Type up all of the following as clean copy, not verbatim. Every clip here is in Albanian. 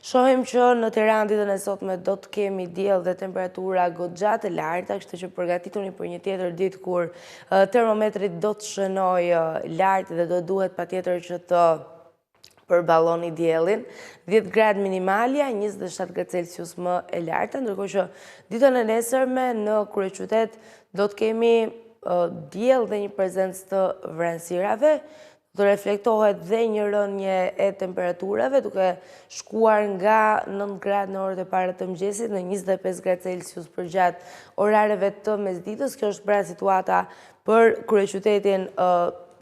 Shohim që në Tiranë ditën e sotme do të kemi diell dhe temperatura goxha të larta, kështu që përgatituni për një tjetër ditë kur termometri do të shënojë lart dhe do duhet patjetër që të përballoni diellin. 10 gradë minimalja, 27 gradë Celsius më e larta, ndërkohë që ditën e nesërme në kryeqytet do të kemi diell dhe një prezencë të vranësirave. Do reflektohet dhe një rënje e temperaturave, duke shkuar nga 9 gradë në orët e para të mëngjesit në 25 gradë Celsius për gjatë orareve të mesditës. Kjo është pra situata për kryeqytetin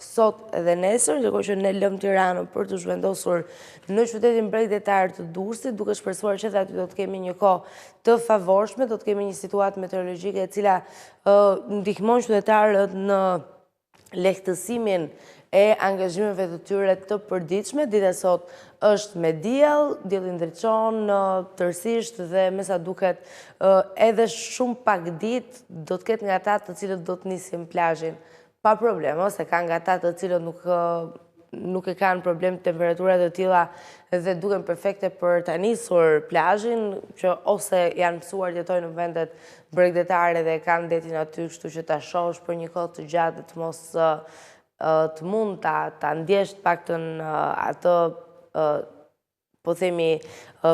sot dhe nesër, ndërkohë që ne lëm Tiranën për të zhvendosur në qytetin bregdetar të Durrësit, duke shpresuar që aty do të kemi një kohë të favorshme, do të kemi një situatë meteorologjike e cila ndihmon qytetarët në lehtësimin e angazhimeve të tyre të përditshme. Dita sot është me diell, dielli ndriçon tërësisht dhe me sa duket edhe shumë pak ditë do të ketë nga ata të cilët do të nisin plazhin pa problem, ose ka nga ata të cilët nuk e kanë problem temperaturat të tilla dhe duken perfekte për ta nisur plazhin, që ose janë mësuar të jetojnë në vendet bregdetare dhe kanë detin aty, kështu që ta shohësh për një kohë të gjatë dhe të mos të mund ta ndjesh paktën atë po themi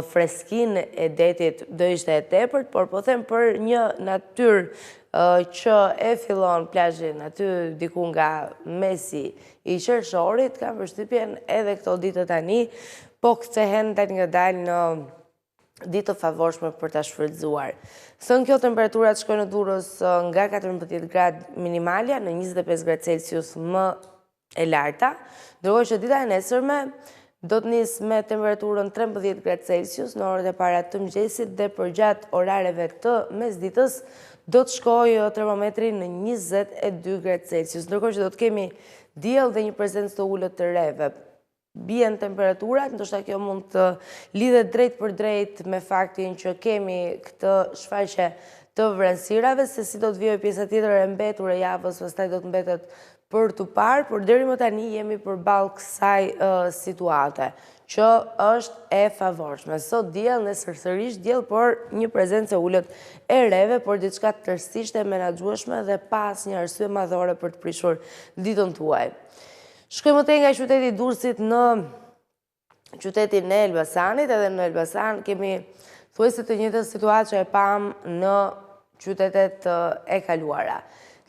freskinë e detit do ishte e tepërt, por po them për një natyrë që e fillon plazhin aty diku nga mesi i qershorit, kam përshtypjen edhe këto ditë tani po kthehen ngadalë në ditë të favorshme për ta shfrytzuar. Thënë kjo, temperaturat shkojnë në Durrës nga 14 gradë minimalja në 25 gradë Celsius më e larta, ndërkohë që dita e nesërme do të nisë me temperaturën 13 gradë Celsius në orët e para të mëngjesit dhe për gjatë orareve të mesditës do të shkojë termometri në 22 gradë Celsius, ndërkohë që do të kemi diell dhe një prezencë të ulët të reve. Bien temperaturat, ndoshta kjo mund të lidhet drejt për drejt me faktin që kemi këtë shfaqje të vranësirave, se si do të vijojë pjesa tjetër e mbetur e javës, pastaj do të mbetet për tu parë, por deri më tani jemi përballë kësaj situate, që është e favorshme. Sot diell, nesër sërish diell, por një prezencë e ulët e reve, por diçka tërësisht e menaxhueshme dhe pa asnjë arsye madhore për të prishur ditën tuaj. Shkojmë te nga qyteti i Durrësit në qytetin e Elbasanit, edhe në Elbasan kemi thuajse të njëjtën situatë që e pam në qytetet e kaluara.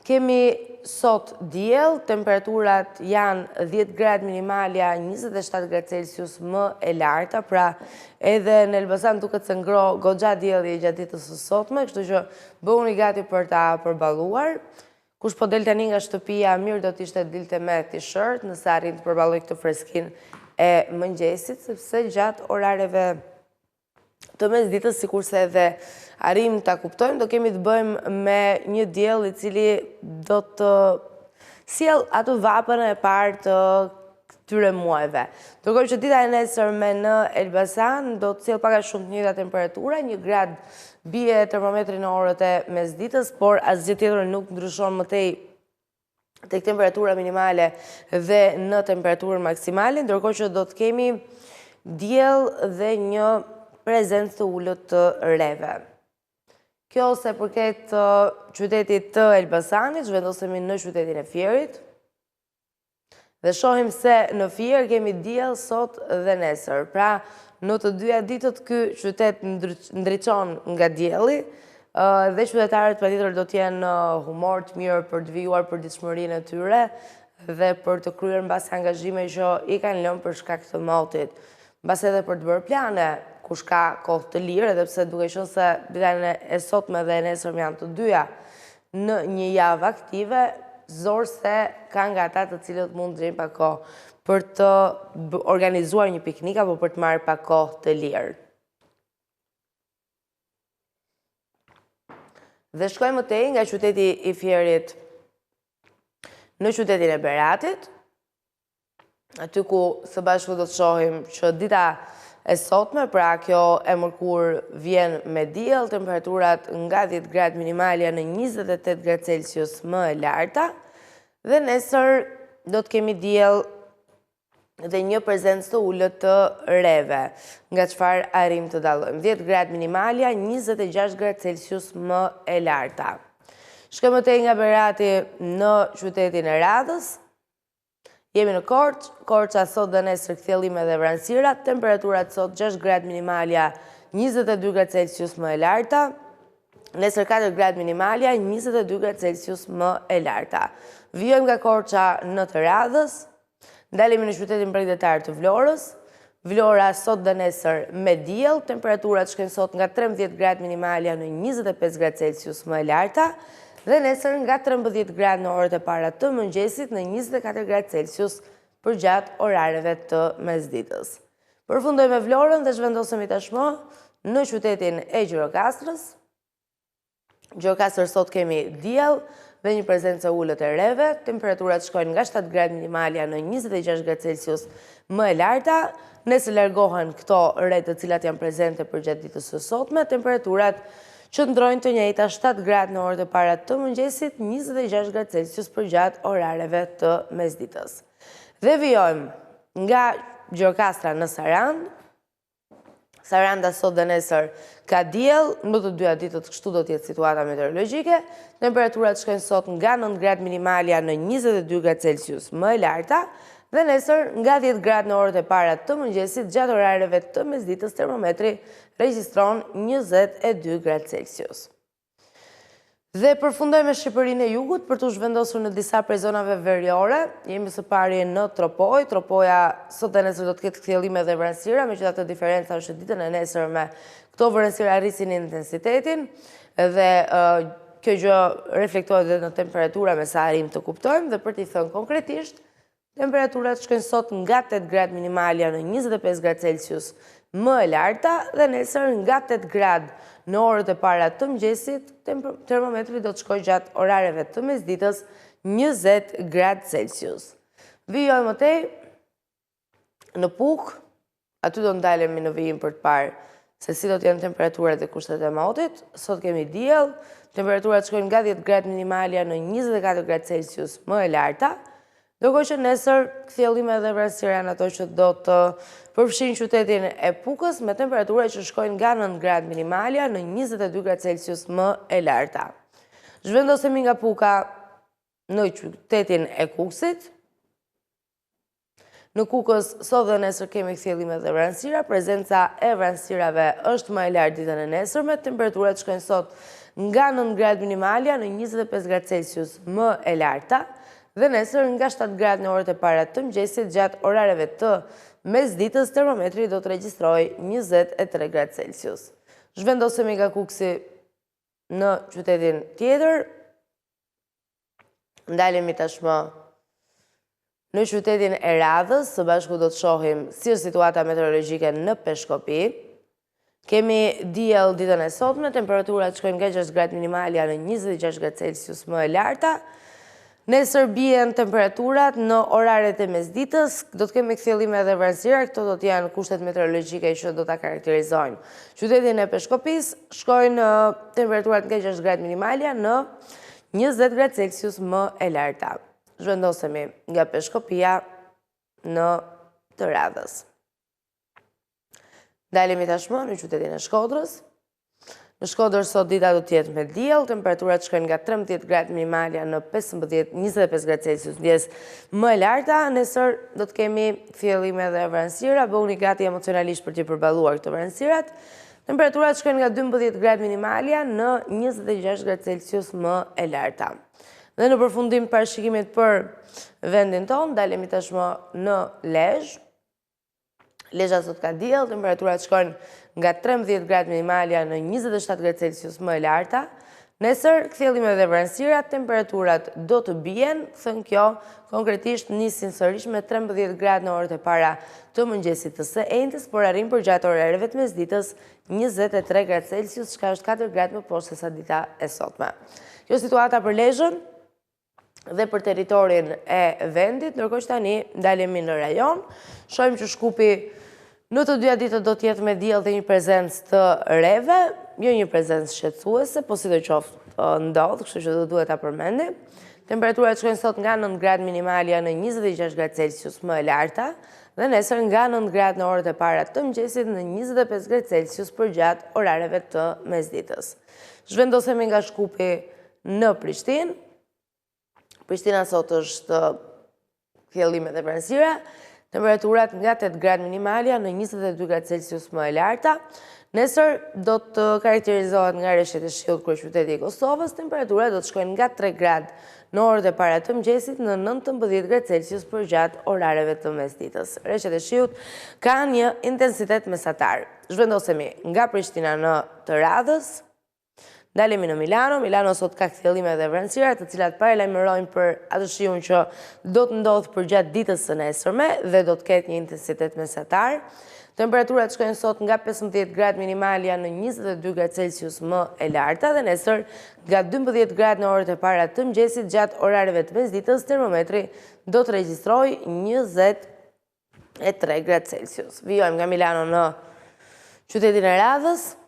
Kemi sot diell, temperaturat janë 10 gradë minimalja, 27 gradë Celsius më e larta, pra edhe në Elbasan duket se ngro goxha dielli gjatë ditës së sotme, kështu që bëhuni gati për ta përballuar. Kush po del tani nga shtëpia, mirë do të ishte dilte me t-shirt, nëse arrin të përballoj këtë freskinë e mëngjesit, sepse gjatë orareve të mesditës, sikurse edhe arrim ta kuptojmë, do kemi të bëjmë me një diell i cili do të sjell atë vapën e parë të këtyre muajve. Ndërkohë që dita e nesërme në Elbasan do të sjell pak a shumë të njëjta temperatura, 1 gradë bie termometri në orët e mesditës, por asgjë tjetër nuk ndryshon më tej tek temperatura minimale dhe në temperaturën maksimale, ndërkohë që do të kemi diell dhe një prezencë të ulët të reve. Kjo se përket qytetit të Elbasanit, zhvendosemi në qytetin e Fierit, dhe shohim se në Fier kemi diell sot dhe nesër. Pra, në të dyja ditët ky qytet ndriçon nga dielli dhe qytetarët patjetër do të jenë humor të mirë për të vijuar për ditëshmërinë e tyre dhe për të kryer mbas angazhime që i kanë lënë për shkak të motit. Mbas edhe për të bërë plane, kush ka kohë të lirë, edhe pse duke qenë se ditën e sotme dhe e nesërme janë të dyja në një javë aktive, zor se ka nga ata të cilët mund të gjejnë pak kohë për të organizuar një piknik apo për të marrë pak kohë të lirë. Dhe shkojmë tej nga qyteti i Fierit në qytetin e Beratit, aty ku së bashku do të shohim që dita e sotme, pra kjo e mërkur vjen me diell, temperaturat nga 10 gradë minimalja në 28 gradë Celsius më e larta, dhe nesër do të kemi diell dhe një prezencë të ullët të reve, nga çfarë arrim të dallojmë. 10 gradë minimalja, 26 gradë Celsius më e larta. Shkëmëtej nga Berati në qytetin e Radhës, jemi në Korçë, Korça sot dhe nesër kthjellime dhe vranësira, temperaturat sot 6 gradë minimalja, 22 gradë Celsius më e larta, nesër 4 gradë minimalja, 22 gradë Celsius më e larta. Vijojmë nga Korça në të Radhës, ndalemi në qytetin bregdetar të Vlorës, Vlora sot dhe nesër me diell, temperaturat shkojnë sot nga 13 gradë minimalja në 25 gradë Celsius më e larta, dhe nesër nga 13 gradë në orët e para të mëngjesit në 24 gradë Celsius për gjatë orareve të mesditës. Përfundojmë me Vlorën dhe zhvendosemi tashmë në qytetin e Gjirokastrës. Gjirokastër sot kemi diell dhe një prezencë ullët e reve, temperaturat shkojnë nga 7 gradë minimalja në 26 gradë Celsius më e larta, nëse largohen këto re të cilat janë prezente për gjatë ditës së sotme, temperaturat qëndrojnë të njëjta 7 gradë në orët e para të mëngjesit, 26 gradë Celsius për gjatë orareve të mesditës. Dhe vijojmë nga Gjirokastra në Sarandë. Saranda sot dhe nesër ka diell, në të dyja ditët kështu do të jetë situata meteorologjike, temperaturat shkojnë sot nga 9 gradë minimalja në 22 gradë Celsius më e larta, dhe nesër nga 10 gradë në orët e para të mëngjesit, gjatë orareve të mesditës termometri regjistron 22 gradë Celsius. Dhe përfundojmë me Shqipërinë e Jugut për të zhvendosur në disa prej zonave veriore. Jemi së pari në Tropoj. Tropoja sot dhe nesër do të ketë kthjellime dhe vranësira, megjithatë diferenca është ditën e nesërme. Këto vranësira rrisin intensitetin dhe kjo gjë reflektohet edhe në temperatura me sa arrim të kuptojmë, dhe për t'i thënë konkretisht, temperaturat shkojnë sot nga 8 gradë minimalja në 25 gradë Celsius më e larta, dhe nesër nga 8 gradë në orët e para të mëngjesit, termometri do të shkojë gjatë orareve të mesditës 20 gradë Celsius. Vijojmë më tej në Puk, aty do ndalemi në vijim për të parë se si do të janë temperaturat dhe kushtet e motit. Sot kemi diell, temperaturat shkojnë nga 10 gradë minimalja në 24 gradë Celsius më e larta, ndërkohë që nesër kthjellime dhe vranësira janë ato që do të përfshin qytetin e Pukës me temperatura që shkojnë nga 9 gradë minimalja në 22 gradë Celsius më e larta. Zhvendosemi nga Puka në qytetin e Kukësit. Në Kukës sot dhe nesër kemi kthjellime dhe vranësira, prezenca e vranësirave është më e lartë ditën e nesërme, temperaturat shkojnë sot nga 9 gradë minimalja në 25 gradë Celsius më e larta, dhe nesër nga 7 gradë në orët e para të mëngjesit, gjatë orareve të mesditës termometri do të regjistrojë 23 gradë Celsius. Zhvendosemi nga Kuksi në qytetin tjetër. Ndalemi tashmë në qytetin e Radhës, së bashku do të shohim si është situata meteorologjike në Peshkopi. Kemi diell ditën e sotme, temperaturat shkojnë nga 6 gradë minimalja në 26 gradë Celsius më e larta. Nesër bien temperaturat në oraret e mesditës, do të kemi kthjellime dhe vranësira, këto do të janë kushtet meteorologjike që do ta karakterizojnë qytetin e Peshkopis, shkojnë temperaturat nga 6 gradë minimalja në 20 gradë Celsius më e larta. Zhvendosemi nga Peshkopia në të Radhës. Dalemi tashmë në qytetin e Shkodrës. Në Shkodër sot dita do të jetë me diell, temperaturat shkojnë nga 13 gradë minimalja në 25 gradë Celsius, ndjes më e larta. Nesër do të kemi kthjellime dhe vranësira, bëhuni gati emocionalisht për të përballuar këto vranësirat. Temperaturat shkojnë nga 12 gradë minimalja në 26 gradë Celsius më e larta. Dhe në përfundim parashikimit për vendin tonë, dalemi tashmë në Lezhë. Lezhë sot ka diell, temperaturat shkojnë nga 13 gradë minimalja në 27 gradë Celsius më e larta. Nesër, kthjellime dhe vranësira, temperaturat do të bien, thënë kjo, konkretisht nisin sërish me 13 gradë në orët e para të mëngjesit të së enjtës, por arrin për gjatë orareve të mesditës 23 gradë Celsius, çka është 4 gradë më poshtë se sa dita e sotme. Kjo situata për Lezhën dhe për territorin e vendit, ndërkohë që tani ndalemi në rajon, shohim që Shkupi në të dyja ditët do të jetë me diell dhe një prezencë të reve, jo një prezencë shqetësuese, po sidoqoftë ndodh, kështu që do duhet ta përmendim. Temperaturat shkojnë sot nga 9 gradë minimalja në 26 gradë Celsius më e larta, dhe nesër nga 9 gradë në orët e para të mëngjesit në 25 gradë Celsius për gjatë orareve të mesditës. Zhvendosemi nga Shkupi në Prishtinë. Prishtina sot është fjellimet e vranësira, temperaturat nga 8 gradë minimalja në 22 gradë Celsius më e larta. Nesër do të karakterizohet nga rreshtet e shiut kryeqyteti i Kosovës, temperaturat do të shkojnë nga 3 gradë në orët e para të mëngjesit në 19 gradë Celsius për gjatë orareve të mesditës. Rreshtet e shiut kanë një intensitet mesatar. Zhvendosemi nga Prishtina në të radhës, dalemi në Milano. Milano sot ka kthjellime dhe vranësira, të cilat paralajmërojnë për atë shiun që do të ndodhë për gjatë ditës së nesërme dhe do të ketë një intensitet mesatar. Temperaturat shkojnë sot nga 15 gradë minimalja në 22 gradë Celsius më e larta dhe nesër nga 12 gradë në orët e para të mëngjesit gjatë orareve të mesditës termometri do të regjistrojë 23 gradë Celsius. Vijojmë nga Milano në qytetin e radhës.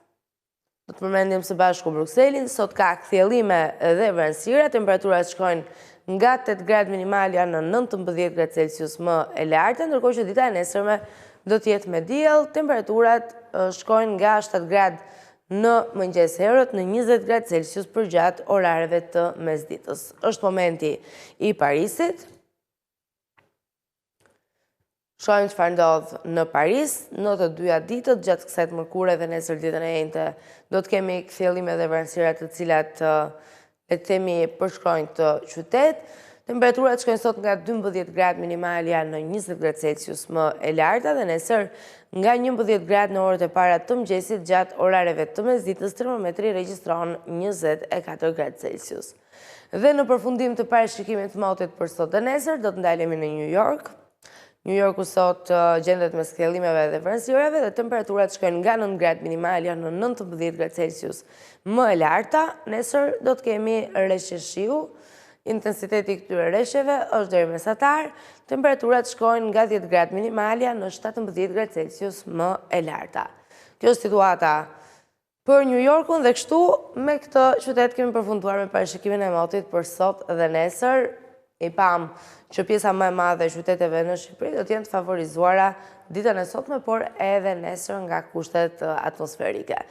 Do të përmendim së bashku Brukselin, sot ka kthjellime dhe vranësira, temperaturat shkojnë nga 8 gradë minimalja në 19 gradë Celsius më e larta, ndërkohë që dita e nesërme do të jetë me diell, temperaturat shkojnë nga 7 gradë në mëngjes herët në 20 gradë Celsius për gjatë orareve të mesditës. Është momenti i Parisit. Shohim çfarë ndodh në Paris, në të dyja ditët, gjatë kësaj të mërkure dhe nesër ditën e njëjtë, do të kemi kthjellime dhe vranësira të cilat le të themi përshkrojnë këtë qytet. Temperaturat shkojnë sot nga 12 gradë minimalja në 20 gradë Celsius më e larta dhe nesër nga 11 gradë në orët e para të mëngjesit gjatë orareve të mesditës termometri regjistron 24 gradë Celsius. Dhe në përfundim të parashikimit të motit për sot dhe nesër, do të ndalemi në New York. New Yorku sot gjendet me kthjellimeve dhe vranësirave dhe temperaturat shkojnë nga 9 gradë minimalja në 19 gradë Celsius më e larta. Nesër do të kemi rreshje shiu. Intensiteti i këtyre rreshjeve është deri mesatar. Temperaturat shkojnë nga 10 gradë minimalja në 17 gradë Celsius më e larta. Kjo është situata për New Yorkun dhe kështu me këtë qytet kemi përfunduar me parashikimin e motit për sot dhe nesër. I pam që pjesa më e madhe e qyteteve në Shqipëri do të jenë të favorizuara ditën e sotme, por edhe nesër nga kushtet atmosferike.